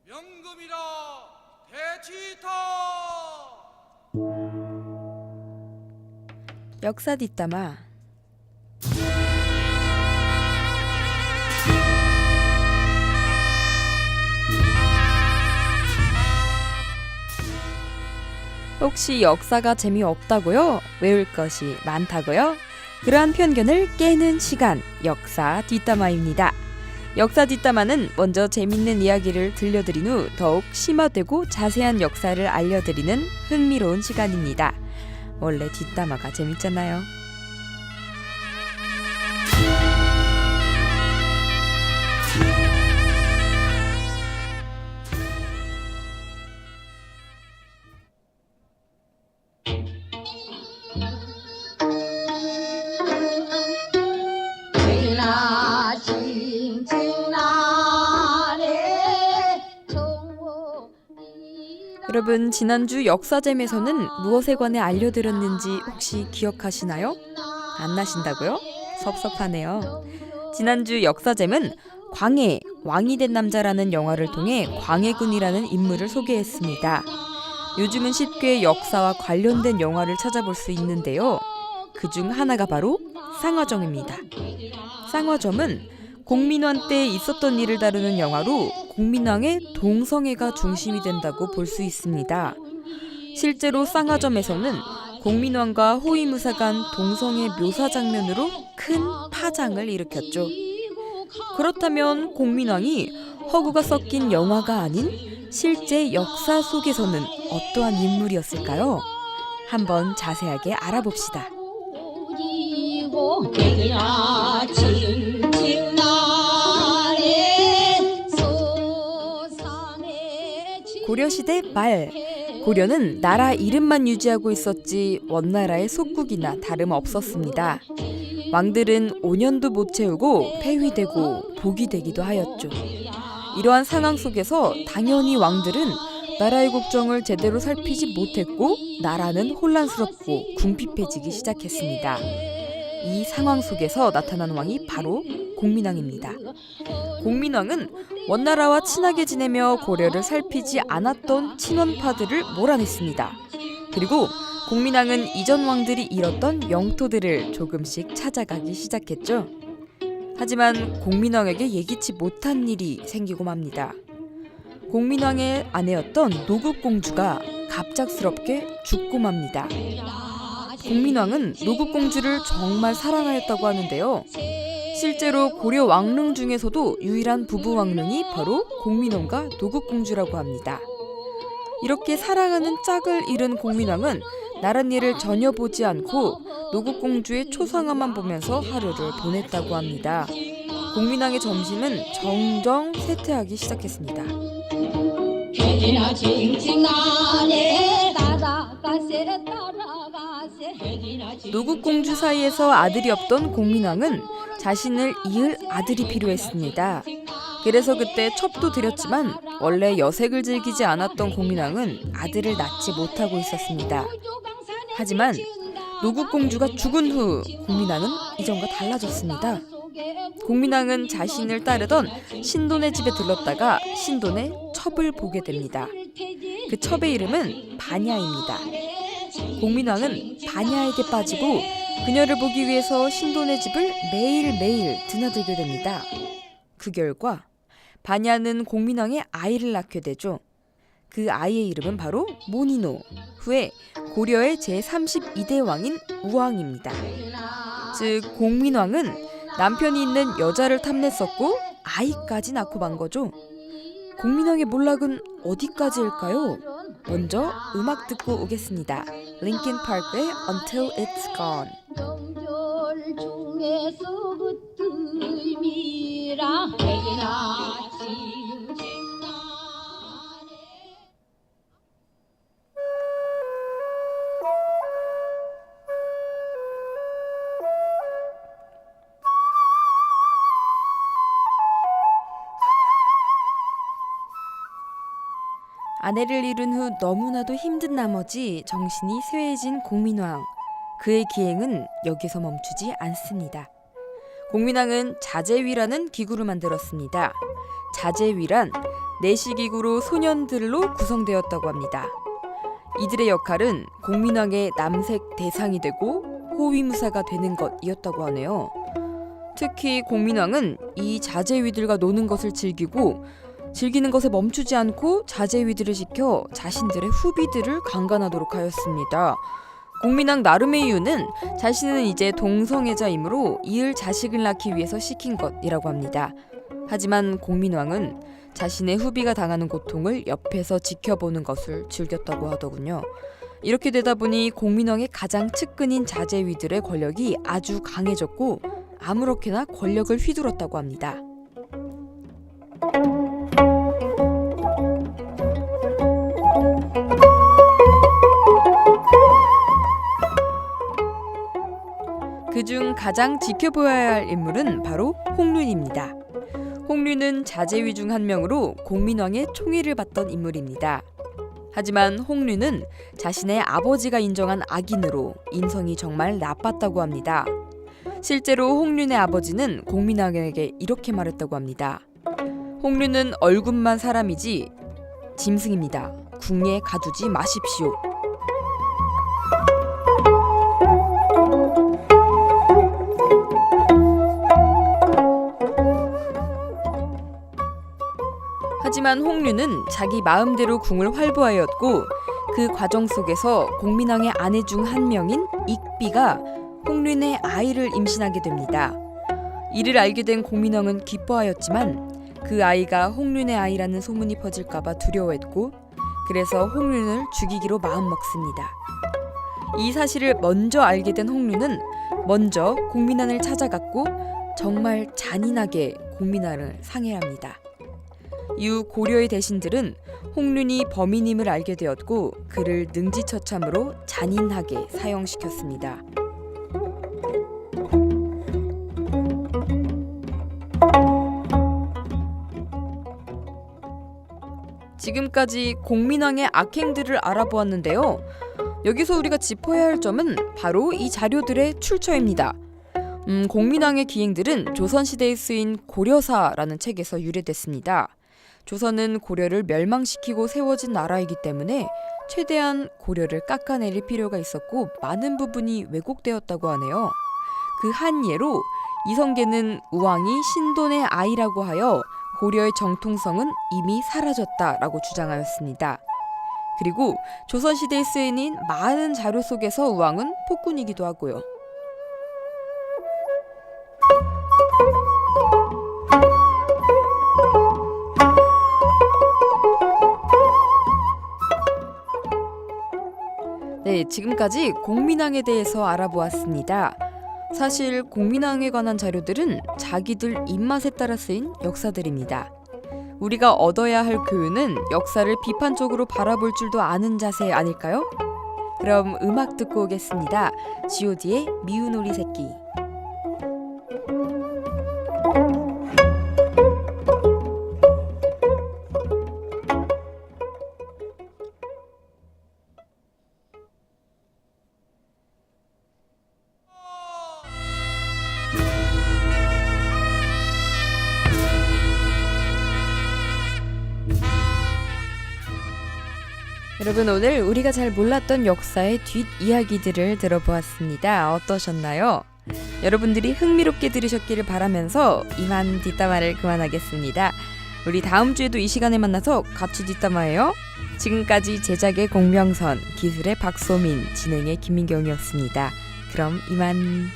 명금이라 대치타. 역사 뒷담화. 혹시 역사가 재미없다고요? 외울 것이 많다고요? 그러한 편견을 깨는 시간, 역사 뒷담화입니다. 역사 뒷담화는 먼저 재밌는 이야기를 들려드린 후 더욱 심화되고 자세한 역사를 알려드리는 흥미로운 시간입니다. 원래 뒷담화가 재밌잖아요. 여러분, 지난주 역사잼에서는 무엇에 관해 알려드렸는지 혹시 기억하시나요? 안 나신다고요? 섭섭하네요. 지난주 역사잼은 광해, 왕이 된 남자라는 영화를 통해 광해군이라는 인물을 소개했습니다. 요즘은 쉽게 역사와 관련된 영화를 찾아볼 수 있는데요. 그중 하나가 바로 상화점입니다. 상화점은 공민왕 때 있었던 일을 다루는 영화로 공민왕의 동성애가 중심이 된다고 볼 수 있습니다. 실제로 상화점에서는 공민왕과 호위무사 간 동성애 묘사 장면으로 큰 파장을 일으켰죠. 그렇다면 공민왕이 허구가 섞인 영화가 아닌 실제 역사 속에서는 어떠한 인물이었을까요? 한번 자세하게 알아봅시다. 고려시대 말, 고려는 나라 이름만 유지하고 있었지 원나라의 속국이나 다름없었습니다. 왕들은 5년도 못 채우고 폐위되고 복이 되기도 하였죠. 이러한 상황 속에서 당연히 왕들은 나라의 국정을 제대로 살피지 못했고 나라는 혼란스럽고 궁핍해지기 시작했습니다. 이 상황 속에서 나타난 왕이 바로 공민왕입니다. 공민왕은 원나라와 친하게 지내며 고려를 살피지 않았던 친원파들을 몰아냈습니다. 그리고 공민왕은 이전 왕들이 잃었던 영토들을 조금씩 찾아가기 시작했죠. 하지만 공민왕에게 예기치 못한 일이 생기고 맙니다. 공민왕의 아내였던 노국공주가 갑작스럽게 죽고 맙니다. 공민왕은 노국공주를 정말 사랑하였다고 하는데요. 실제로 고려 왕릉 중에서도 유일한 부부 왕릉이 바로 공민왕과 노국공주라고 합니다. 이렇게 사랑하는 짝을 잃은 공민왕은 나랏일을 전혀 보지 않고 노국공주의 초상화만 보면서 하루를 보냈다고 합니다. 공민왕의 점심은 점점 쇠퇴하기 시작했습니다. 노국공주 사이에서 아들이 없던 공민왕은 자신을 이을 아들이 필요했습니다. 그래서 그때 첩도 드렸지만 원래 여색을 즐기지 않았던 공민왕은 아들을 낳지 못하고 있었습니다. 하지만 노국공주가 죽은 후 공민왕은 이전과 달라졌습니다. 공민왕은 자신을 따르던 신돈의 집에 들렀다가 신돈의 첩을 보게 됩니다. 그 첩의 이름은 반야입니다. 공민왕은 반야에게 빠지고 그녀를 보기 위해서 신돈의 집을 매일매일 드나들게 됩니다. 그 결과 반야는 공민왕의 아이를 낳게 되죠. 그 아이의 이름은 바로 모니노, 후에 고려의 제32대 왕인 우왕입니다. 즉 공민왕은 남편이 있는 여자를 탐냈었고 아이까지 낳고 만 거죠. 공민왕의 몰락은 어디까지일까요? 먼저 음악 듣고 오겠습니다. 링킨 파크의 Until It's Gone. 아내를 잃은 후 너무나도 힘든 나머지 정신이 쇠해진 공민왕. 그의 기행은 여기서 멈추지 않습니다. 공민왕은 자제위라는 기구를 만들었습니다. 자제위란 내시기구로 소년들로 구성되었다고 합니다. 이들의 역할은 공민왕의 남색 대상이 되고 호위무사가 되는 것이었다고 하네요. 특히 공민왕은 이 자제위들과 노는 것을 즐기는 것에 멈추지 않고 자제위들을 지켜 자신들의 후비들을 강간하도록 하였습니다. 공민왕 나름의 이유는 자신은 이제 동성애자이므로 이을 자식을 낳기 위해서 시킨 것이라고 합니다. 하지만 공민왕은 자신의 후비가 당하는 고통을 옆에서 지켜보는 것을 즐겼다고 하더군요. 이렇게 되다 보니 공민왕의 가장 측근인 자제위들의 권력이 아주 강해졌고 아무렇게나 권력을 휘둘렀다고 합니다. 그중 가장 지켜보아야 할 인물은 바로 홍륜입니다. 홍륜은 자제위 중 한 명으로 공민왕의 총애를 받던 인물입니다. 하지만 홍륜은 자신의 아버지가 인정한 악인으로 인성이 정말 나빴다고 합니다. 실제로 홍륜의 아버지는 공민왕에게 이렇게 말했다고 합니다. 홍륜은 얼굴만 사람이지 짐승입니다. 궁에 가두지 마십시오. 하지만 홍륜은 자기 마음대로 궁을 활보하였고 그 과정 속에서 공민왕의 아내 중 한 명인 익비가 홍륜의 아이를 임신하게 됩니다. 이를 알게 된 공민왕은 기뻐하였지만 그 아이가 홍륜의 아이라는 소문이 퍼질까봐 두려워했고 그래서 홍륜을 죽이기로 마음먹습니다. 이 사실을 먼저 알게 된 홍륜은 먼저 공민왕을 찾아갔고 정말 잔인하게 공민왕을 상해합니다. 이후 고려의 대신들은 홍륜이 범인임을 알게 되었고 그를 능지처참으로 잔인하게 사형시켰습니다. 지금까지 공민왕의 악행들을 알아보았는데요. 여기서 우리가 짚어야 할 점은 바로 이 자료들의 출처입니다. 공민왕의 기행들은 조선시대에 쓰인 고려사라는 책에서 유래됐습니다. 조선은 고려를 멸망시키고 세워진 나라이기 때문에 최대한 고려를 깎아내릴 필요가 있었고 많은 부분이 왜곡되었다고 하네요. 그 한 예로 이성계는 우왕이 신돈의 아이라고 하여 고려의 정통성은 이미 사라졌다라고 주장하였습니다. 그리고 조선시대에 쓰인 많은 자료 속에서 우왕은 폭군이기도 하고요. 네, 지금까지 공민왕에 대해서 알아보았습니다. 사실 공민왕에 관한 자료들은 자기들 입맛에 따라 쓰인 역사들입니다. 우리가 얻어야 할 교훈은 역사를 비판적으로 바라볼 줄도 아는 자세 아닐까요? 그럼 음악 듣고 오겠습니다. G.O.D의 미운 오리 새끼. 여러분, 오늘 우리가 잘 몰랐던 역사의 뒷이야기들을 들어보았습니다. 어떠셨나요? 여러분들이 흥미롭게 들으셨기를 바라면서 이만 뒷담화를 그만하겠습니다. 우리 다음 주에도 이 시간에 만나서 같이 뒷담화해요. 지금까지 제작의 공명선, 기술의 박소민, 진행의 김민경이었습니다. 그럼 이만.